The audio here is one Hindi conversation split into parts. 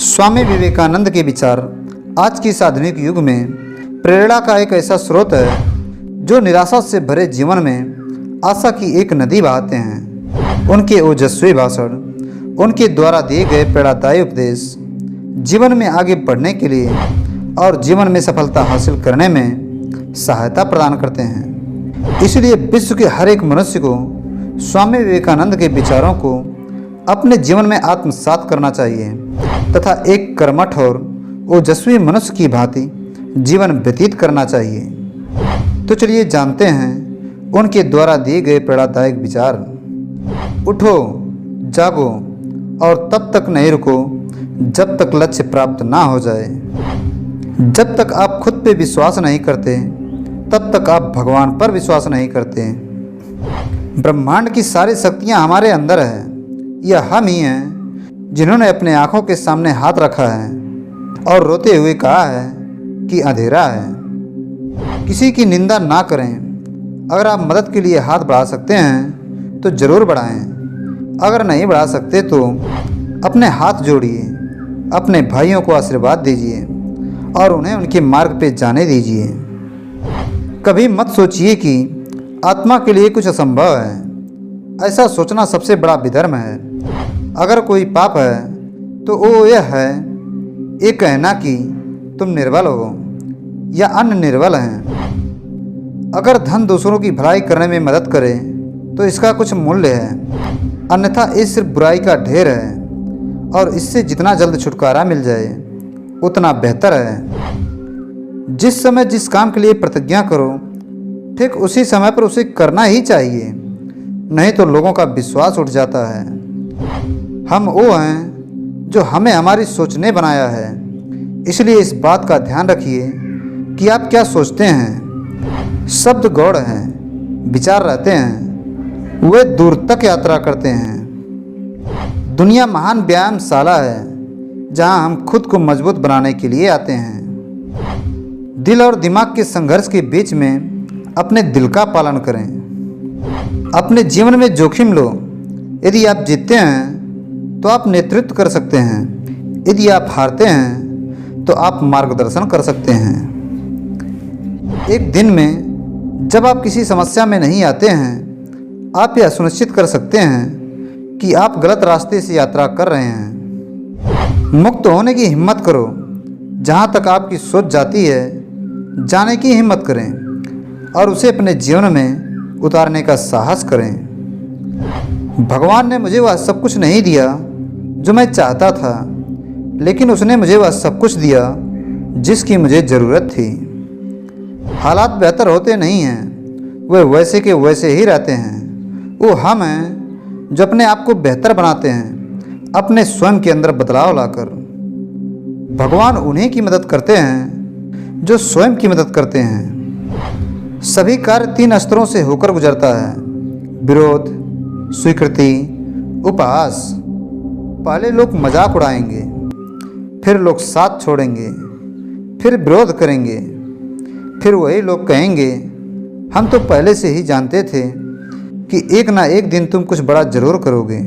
स्वामी विवेकानंद के विचार आज के इस आधुनिक युग में प्रेरणा का एक ऐसा स्रोत है जो निराशा से भरे जीवन में आशा की एक नदी बहाते हैं। उनके ओजस्वी भाषण, उनके द्वारा दिए गए प्रेरणादायी उपदेश जीवन में आगे बढ़ने के लिए और जीवन में सफलता हासिल करने में सहायता प्रदान करते हैं। इसलिए विश्व के हर एक मनुष्य को स्वामी विवेकानंद के विचारों को अपने जीवन में आत्मसात करना चाहिए तथा एक कर्मठ और ओजस्वी मनुष्य की भांति जीवन व्यतीत करना चाहिए। तो चलिए जानते हैं उनके द्वारा दिए गए प्रेरणादायक विचार। उठो, जागो और तब तक नहीं रुको जब तक लक्ष्य प्राप्त ना हो जाए। जब तक आप खुद पे विश्वास नहीं करते तब तक आप भगवान पर विश्वास नहीं करते। ब्रह्मांड की सारी शक्तियाँ हमारे अंदर है। यह हम ही हैं जिन्होंने अपने आँखों के सामने हाथ रखा है और रोते हुए कहा है कि अंधेरा है। किसी की निंदा ना करें। अगर आप मदद के लिए हाथ बढ़ा सकते हैं तो ज़रूर बढ़ाएं। अगर नहीं बढ़ा सकते तो अपने हाथ जोड़िए, अपने भाइयों को आशीर्वाद दीजिए और उन्हें उनके मार्ग पे जाने दीजिए। कभी मत सोचिए कि आत्मा के लिए कुछ असंभव है। ऐसा सोचना सबसे बड़ा विधर्म है। अगर कोई पाप है तो वो यह है ये कहना कि तुम निर्बल हो या अन्य निर्बल हैं। अगर धन दूसरों की भलाई करने में मदद करे तो इसका कुछ मूल्य है, अन्यथा ये सिर्फ बुराई का ढेर है और इससे जितना जल्द छुटकारा मिल जाए उतना बेहतर है। जिस समय जिस काम के लिए प्रतिज्ञा करो ठीक उसी समय पर उसे करना ही चाहिए, नहीं तो लोगों का विश्वास उठ जाता है। हम वो हैं जो हमें हमारी सोच ने बनाया है। इसलिए इस बात का ध्यान रखिए कि आप क्या सोचते हैं। शब्द गौड़ हैं, विचार रहते हैं, वे दूर तक यात्रा करते हैं। दुनिया महान व्यायामशाला है जहां हम खुद को मजबूत बनाने के लिए आते हैं। दिल और दिमाग के संघर्ष के बीच में अपने दिल का पालन करें। अपने जीवन में जोखिम लो। यदि आप जीतते हैं तो आप नेतृत्व कर सकते हैं, यदि आप हारते हैं तो आप मार्गदर्शन कर सकते हैं। एक दिन में जब आप किसी समस्या में नहीं आते हैं, आप यह सुनिश्चित कर सकते हैं कि आप गलत रास्ते से यात्रा कर रहे हैं। मुक्त होने की हिम्मत करो। जहाँ तक आपकी सोच जाती है जाने की हिम्मत करें और उसे अपने जीवन में उतारने का साहस करें। भगवान ने मुझे वह सब कुछ नहीं दिया जो मैं चाहता था, लेकिन उसने मुझे वह सब कुछ दिया जिसकी मुझे ज़रूरत थी। हालात बेहतर होते नहीं हैं, वे वैसे के वैसे ही रहते हैं। वो हम हैं जो अपने आप को बेहतर बनाते हैं अपने स्वयं के अंदर बदलाव लाकर। भगवान उन्हीं की मदद करते हैं जो स्वयं की मदद करते हैं। सभी कार्य 3 स्तरों से होकर गुजरता है: विरोध, स्वीकृति, उपहास। पहले लोग मजाक उड़ाएंगे, फिर लोग साथ छोड़ेंगे, फिर विरोध करेंगे, फिर वही लोग कहेंगे हम तो पहले से ही जानते थे कि एक ना एक दिन तुम कुछ बड़ा जरूर करोगे।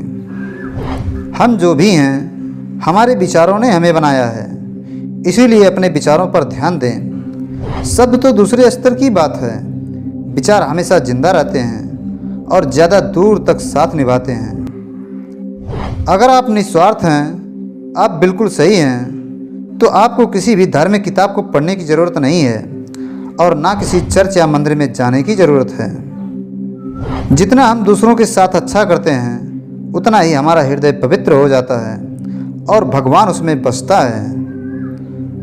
हम जो भी हैं हमारे विचारों ने हमें बनाया है, इसीलिए अपने विचारों पर ध्यान दें। शब्द तो दूसरे स्तर की बात है, विचार हमेशा जिंदा रहते हैं और ज़्यादा दूर तक साथ निभाते हैं। अगर आप निस्वार्थ हैं, आप बिल्कुल सही हैं, तो आपको किसी भी धार्मिक किताब को पढ़ने की ज़रूरत नहीं है और ना किसी चर्च या मंदिर में जाने की ज़रूरत है। जितना हम दूसरों के साथ अच्छा करते हैं उतना ही हमारा हृदय पवित्र हो जाता है और भगवान उसमें बसता है।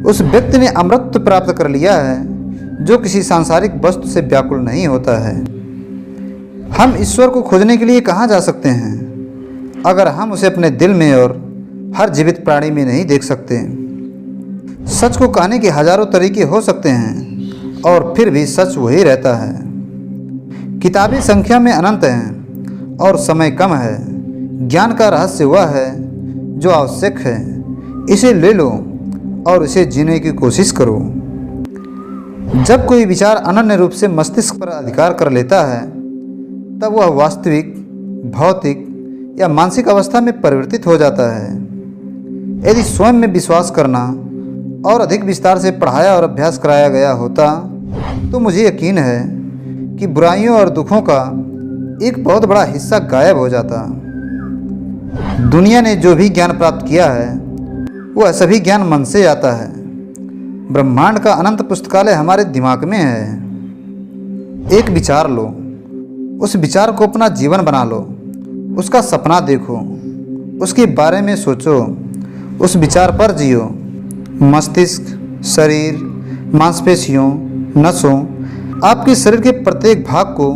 उस व्यक्ति ने अमृत प्राप्त कर लिया है जो किसी सांसारिक वस्तु से व्याकुल नहीं होता है। हम ईश्वर को खोजने के लिए कहाँ जा सकते हैं अगर हम उसे अपने दिल में और हर जीवित प्राणी में नहीं देख सकते। सच को कहने के हजारों तरीके हो सकते हैं और फिर भी सच वही रहता है। किताबें संख्या में अनंत हैं और समय कम है। ज्ञान का रहस्य वह है जो आवश्यक है। इसे ले लो और इसे जीने की कोशिश करो। जब कोई विचार अनन्य रूप से मस्तिष्क पर अधिकार कर लेता है तब वह वास्तविक, भौतिक या मानसिक अवस्था में परिवर्तित हो जाता है। यदि स्वयं में विश्वास करना और अधिक विस्तार से पढ़ाया और अभ्यास कराया गया होता तो मुझे यकीन है कि बुराइयों और दुखों का एक बहुत बड़ा हिस्सा गायब हो जाता। दुनिया ने जो भी ज्ञान प्राप्त किया है वह सभी ज्ञान मन से आता है। ब्रह्मांड का अनंत पुस्तकालय हमारे दिमाग में है। एक विचार लो, उस विचार को अपना जीवन बना लो, उसका सपना देखो, उसके बारे में सोचो, उस विचार पर जियो। मस्तिष्क, शरीर, मांसपेशियों, नसों, आपके शरीर के प्रत्येक भाग को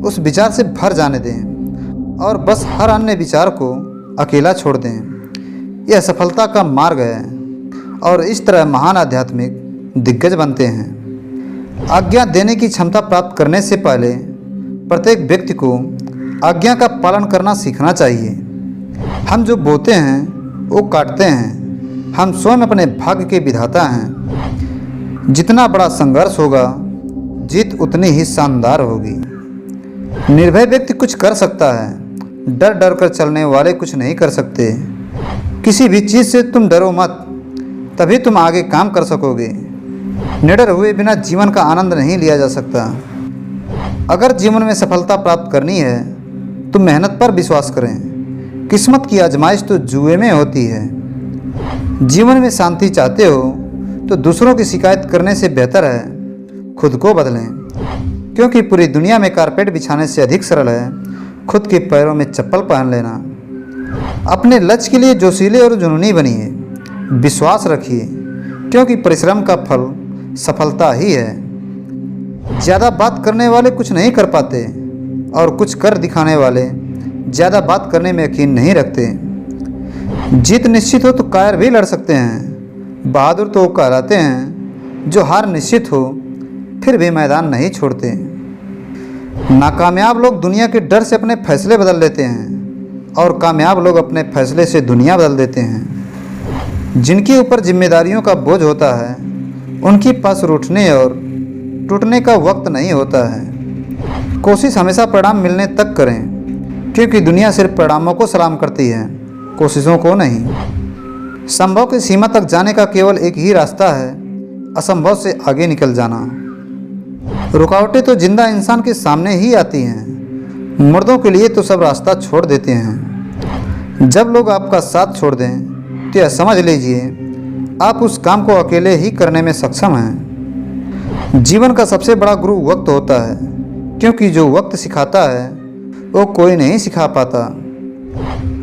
उस विचार से भर जाने दें और बस हर अन्य विचार को अकेला छोड़ दें। यह सफलता का मार्ग है और इस तरह महान आध्यात्मिक दिग्गज बनते हैं। आज्ञा देने की क्षमता प्राप्त करने से पहले प्रत्येक व्यक्ति को आज्ञा का पालन करना सीखना चाहिए। हम जो बोते हैं वो काटते हैं। हम स्वयं अपने भाग्य के विधाता हैं। जितना बड़ा संघर्ष होगा जीत उतनी ही शानदार होगी। निर्भय व्यक्ति कुछ कर सकता है, डर डर कर चलने वाले कुछ नहीं कर सकते। किसी भी चीज़ से तुम डरो मत, तभी तुम आगे काम कर सकोगे। निडर हुए बिना जीवन का आनंद नहीं लिया जा सकता। अगर जीवन में सफलता प्राप्त करनी है तो मेहनत पर विश्वास करें। किस्मत की आजमाइश तो जुए में होती है। जीवन में शांति चाहते हो तो दूसरों की शिकायत करने से बेहतर है खुद को बदलें, क्योंकि पूरी दुनिया में कारपेट बिछाने से अधिक सरल है खुद के पैरों में चप्पल पहन लेना। अपने लक्ष्य के लिए जोशीले और जुनूनी बनिए। विश्वास रखिए, क्योंकि परिश्रम का फल सफलता ही है। ज़्यादा बात करने वाले कुछ नहीं कर पाते और कुछ कर दिखाने वाले ज़्यादा बात करने में यकीन नहीं रखते। जीत निश्चित हो तो कायर भी लड़ सकते हैं। बहादुर तो वो कहलाते हैं जो हार निश्चित हो फिर भी मैदान नहीं छोड़ते। नाकामयाब लोग दुनिया के डर से अपने फैसले बदल लेते हैं और कामयाब लोग अपने फैसले से दुनिया बदल देते हैं। जिनके ऊपर जिम्मेदारियों का बोझ होता है उनके पास रूठने और टूटने का वक्त नहीं होता है। कोशिश हमेशा परिणाम मिलने तक करें, क्योंकि दुनिया सिर्फ परिणामों को सलाम करती है, कोशिशों को नहीं। संभव की सीमा तक जाने का केवल एक ही रास्ता है, असंभव से आगे निकल जाना। रुकावटें तो जिंदा इंसान के सामने ही आती हैं। मुर्दों के लिए तो सब रास्ता छोड़ देते हैं। जब लोग आपका साथ छोड़ दें तो यह समझ लीजिए आप उस काम को अकेले ही करने में सक्षम हैं। जीवन का सबसे बड़ा गुरु वक्त होता है, क्योंकि जो वक्त सिखाता है वो कोई नहीं सिखा पाता।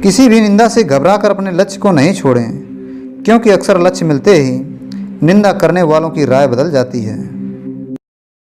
किसी भी निंदा से घबराकर अपने लक्ष्य को नहीं छोड़ें, क्योंकि अक्सर लक्ष्य मिलते ही निंदा करने वालों की राय बदल जाती है।